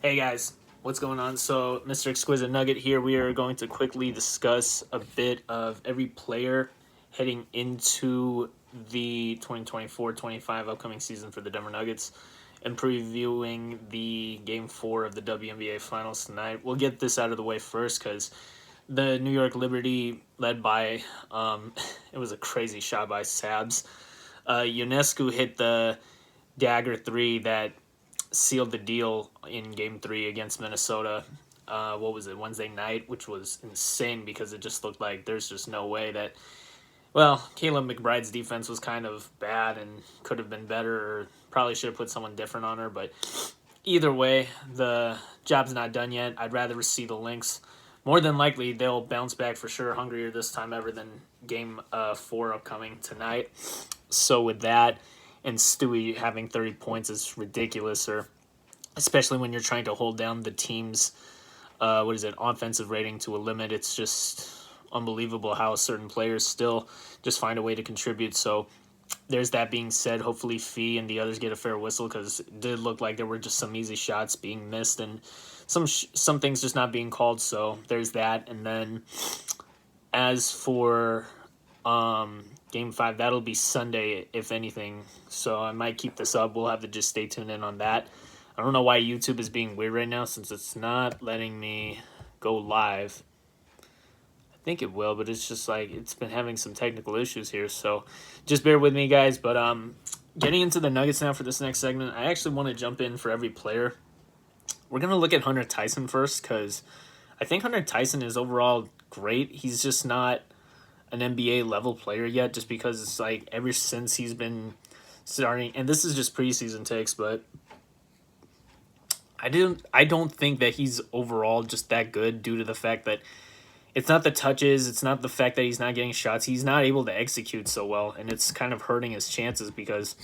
Hey guys, what's going on? So, Mr. Exquisite Nugget here. We are going to quickly discuss a bit of every player heading into the 2024-25 upcoming season for the Denver Nuggets and previewing the Game 4 of the WNBA Finals tonight. We'll get this out of the way first because the New York Liberty, led by, it was a crazy shot by Sabs. Ionescu hit the dagger three that sealed the deal in Game 3 against Minnesota. What was it, Wednesday night, which was insane because it just looked like there's just no way that. Well, Caleb McBride's defense was kind of bad and could have been better, or probably should have put someone different on her. But either way, the job's not done yet. I'd rather see the Lynx. More than likely, they'll bounce back for sure, hungrier this time ever than Game 4 upcoming tonight. So with that, and Stewie having 30 points is ridiculous, or especially when you're trying to hold down the team's offensive rating to a limit. It's just unbelievable how certain players still just find a way to contribute. So there's that being said. Hopefully Fee and the others get a fair whistle because it did look like there were just some easy shots being missed and some things just not being called. So there's that. And then as for Game 5, that'll be Sunday, if anything. So I might keep this up. We'll have to just stay tuned in on that. I don't know why YouTube is being weird right now since it's not letting me go live. I think it will, but it's just like it's been having some technical issues here. So just bear with me, guys. But getting into the Nuggets now for this next segment, I actually want to jump in for every player. We're going to look at Hunter Tyson first because I think Hunter Tyson is overall great. He's just not an NBA level player yet just because it's like ever since he's been starting, and this is just preseason takes, but I don't think that he's overall just that good due to the fact that it's not the touches, it's not the fact that he's not getting shots, he's not able to execute so well, and it's kind of hurting his chances because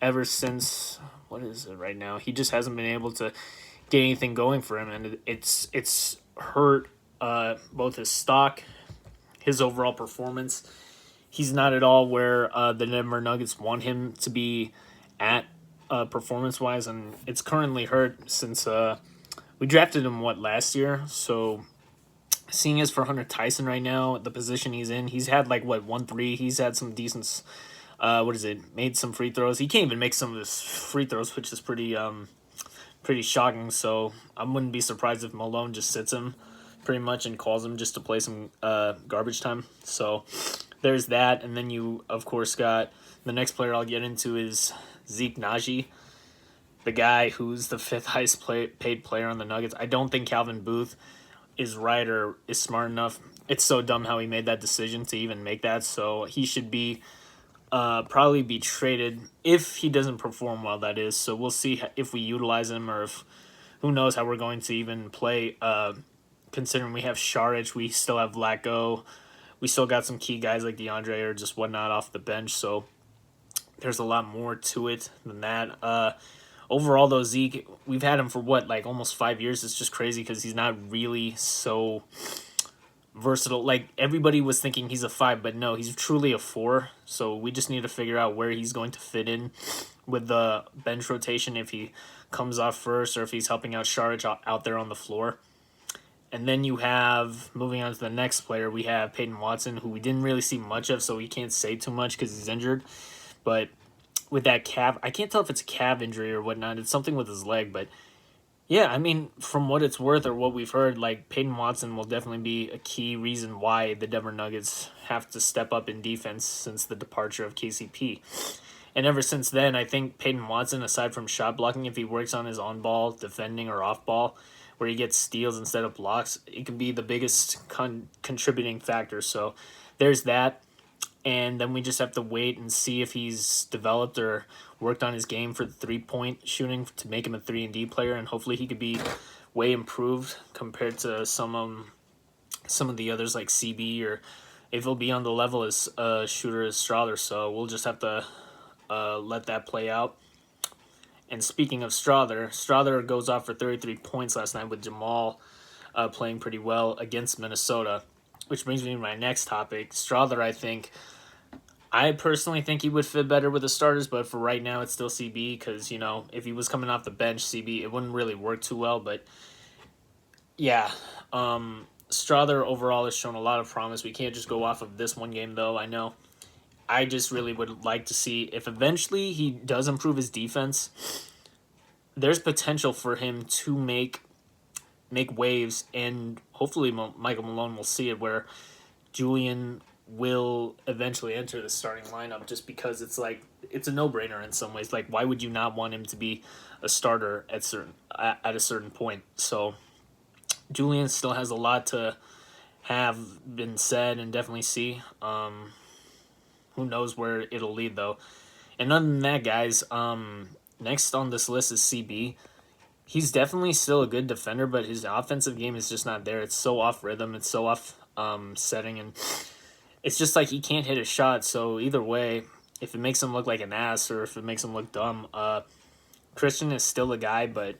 ever since what is it right now, he just hasn't been able to get anything going for him, and it's hurt both his stock, his overall performance. He's not at all where the Denver Nuggets want him to be at performance-wise, and it's currently hurt since we drafted him, last year? So seeing as for Hunter Tyson right now, the position he's in, he's had 1-3. He's had some decent, made some free throws. He can't even make some of his free throws, which is pretty shocking. So I wouldn't be surprised if Malone just sits him pretty much and calls him just to play some garbage time. So there's that, and then you of course got the next player I'll get into is Zeke Naji, the guy who's the fifth highest paid player on the Nuggets. I don't think Calvin Booth is right or is smart enough. It's so dumb how he made that decision to even make that. So he should be probably be traded if he doesn't perform well, that is. So we'll see if we utilize him or if who knows how we're going to even play. Considering we have Saric, we still have Lacko, we still got some key guys like DeAndre or just whatnot off the bench. So there's a lot more to it than that. Overall, though, Zeke, we've had him for almost 5 years. It's just crazy because he's not really so versatile. Like, everybody was thinking he's a 5, but no, he's truly a 4. So we just need to figure out where he's going to fit in with the bench rotation, if he comes off first or if he's helping out Saric out there on the floor. And then you have, moving on to the next player, we have Peyton Watson, who we didn't really see much of, so we can't say too much because he's injured. But with that calf, I can't tell if it's a calf injury or whatnot. It's something with his leg. But yeah, I mean, from what it's worth or what we've heard, Peyton Watson will definitely be a key reason why the Denver Nuggets have to step up in defense since the departure of KCP. And ever since then, I think Peyton Watson, aside from shot blocking, if he works on his on-ball defending or off-ball, where he gets steals instead of blocks, it can be the biggest contributing factor. So there's that. And then we just have to wait and see if he's developed or worked on his game for the three-point shooting to make him a 3-and-D player. And hopefully he could be way improved compared to some of the others like CB, or if he'll be on the level as a shooter as Strother. So we'll just have to let that play out. And speaking of Strother goes off for 33 points last night with Jamal playing pretty well against Minnesota, which brings me to my next topic. Strother, I think, I personally think he would fit better with the starters, but for right now, it's still CB because, if he was coming off the bench, CB, it wouldn't really work too well. But yeah, Strother overall has shown a lot of promise. We can't just go off of this one game, though. I know. I just really would like to see if eventually he does improve his defense. There's potential for him to make waves, and hopefully Michael Malone will see it where Julian will eventually enter the starting lineup just because it's a no-brainer in some ways. Like, why would you not want him to be a starter at a certain point? So Julian still has a lot to have been said and definitely see. Who knows where it'll lead though. And other than that, guys, next on this list is CB. He's definitely still a good defender, but his offensive game is just not there. It's so off rhythm. It's so off setting, and it's just like he can't hit a shot. So either way, if it makes him look like an ass or if it makes him look dumb, Christian is still a guy, but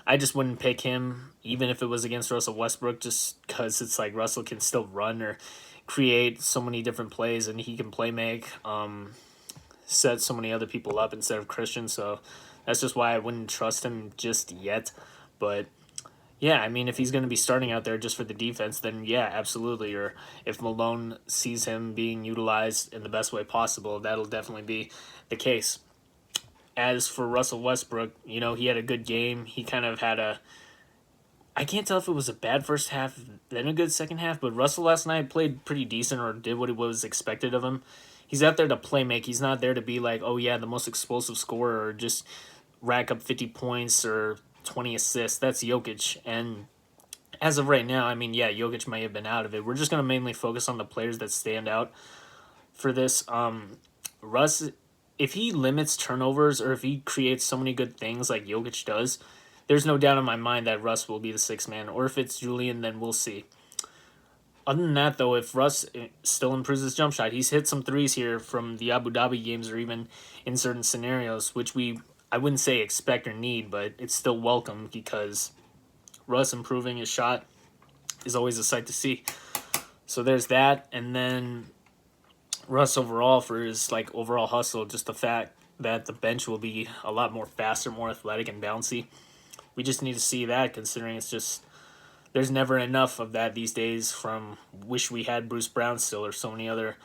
I just wouldn't pick him even if it was against Russell Westbrook, just because it's like Russell can still run or create so many different plays, and he can play make, set so many other people up instead of Christian. So that's just why I wouldn't trust him just yet. But yeah, I mean, if he's going to be starting out there just for the defense, then yeah, absolutely. Or if Malone sees him being utilized in the best way possible, that'll definitely be the case. As for Russell Westbrook, he had a good game. He kind of had I can't tell if it was a bad first half, then a good second half, but Russell last night played pretty decent or did what it was expected of him. He's out there to play make. He's not there to be like, oh yeah, the most explosive scorer or just rack up 50 points or 20 assists. That's Jokic. And as of right now, I mean, yeah, Jokic may have been out of it. We're just going to mainly focus on the players that stand out for this. Russ, if he limits turnovers or if he creates so many good things like Jokic does, there's no doubt in my mind that Russ will be the sixth man. Or if it's Julian, then we'll see. Other than that, though, if Russ still improves his jump shot, he's hit some threes here from the Abu Dhabi games or even in certain scenarios, which I wouldn't say expect or need, but it's still welcome because Russ improving his shot is always a sight to see. So there's that, and then Russ overall for his overall hustle, just the fact that the bench will be a lot more faster, more athletic, and bouncy. We just need to see that, considering it's just there's never enough of that these days. From wish we had Bruce Brown still or so many other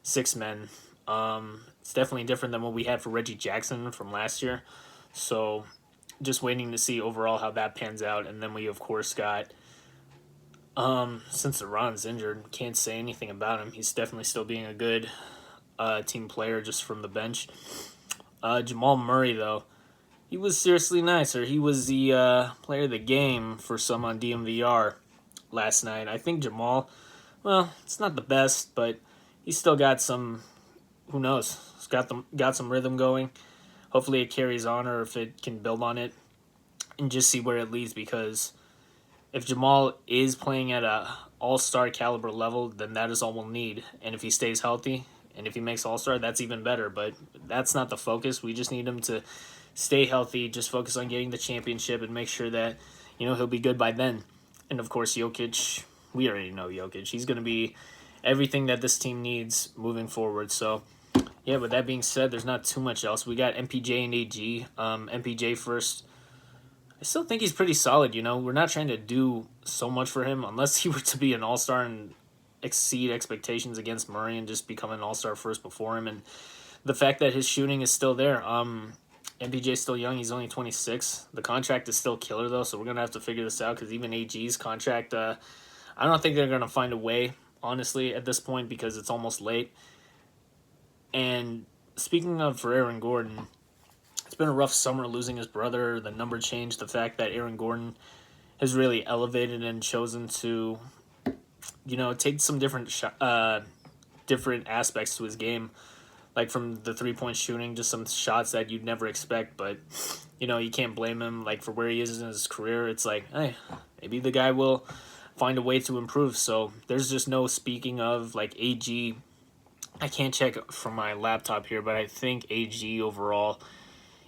six men. It's definitely different than what we had for Reggie Jackson from last year. So just waiting to see overall how that pans out. And then we of course got since Ron's injured, can't say anything about him. He's definitely still being a good team player just from the bench. Jamal Murray though, he was seriously nice, or he was the player of the game for some on DMVR last night. I think Jamal, well, it's not the best, but he's still got some. Who knows? He's got some rhythm going. Hopefully, it carries on, or if it can build on it, and just see where it leads. Because if Jamal is playing at a all-star caliber level, then that is all we'll need. And if he stays healthy, and if he makes all-star, that's even better. But that's not the focus. We just need him to stay healthy, just focus on getting the championship and make sure that, he'll be good by then. And of course, Jokic, we already know Jokic. He's going to be everything that this team needs moving forward. So, yeah, with that being said, there's not too much else. We got MPJ and AG. MPJ first. I still think he's pretty solid, We're not trying to do so much for him unless he were to be an all-star and exceed expectations against Murray and just become an all-star first before him. And the fact that his shooting is still there. MPJ's still young. He's only 26. The contract is still killer, though, so we're going to have to figure this out because even AG's contract, I don't think they're going to find a way, honestly, at this point because it's almost late. And speaking of for Aaron Gordon, it's been a rough summer losing his brother, the number change, the fact that Aaron Gordon has really elevated and chosen to, take some different different aspects to his game. Like from the three-point shooting, just some shots that you'd never expect. But, you can't blame him. Like, for where he is in his career, it's like, hey, maybe the guy will find a way to improve. So there's just no speaking of, AG. I can't check from my laptop here, but I think AG overall,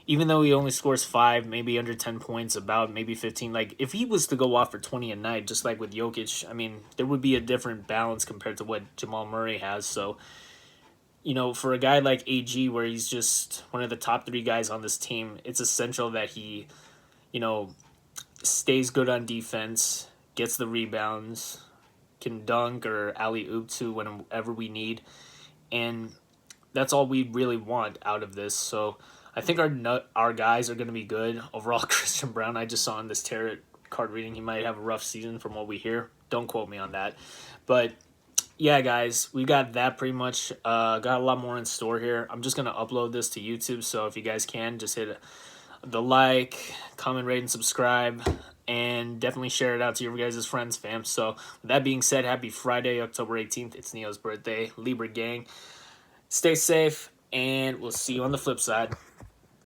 even though he only scores 5, maybe under 10 points, about maybe 15, if he was to go off for 20 a night, just like with Jokic, I mean, there would be a different balance compared to what Jamal Murray has. So for a guy like AG, where he's just one of the top 3 guys on this team, it's essential that he, you know, stays good on defense, gets the rebounds, can dunk or alley oop to whenever we need, and that's all we really want out of this. So I think our guys are going to be good overall. Christian Brown, I just saw in this tarot card reading, he might have a rough season from what we hear. Don't quote me on that, but yeah, guys, we got that pretty much. Got a lot more in store here. I'm just gonna upload this to YouTube, so if you guys can, just hit the like, comment, rate, and subscribe, and definitely share it out to your guys' friends, fam. So with that being said, happy Friday, October 18th. It's Neo's birthday. Libra gang, stay safe, and we'll see you on the flip side.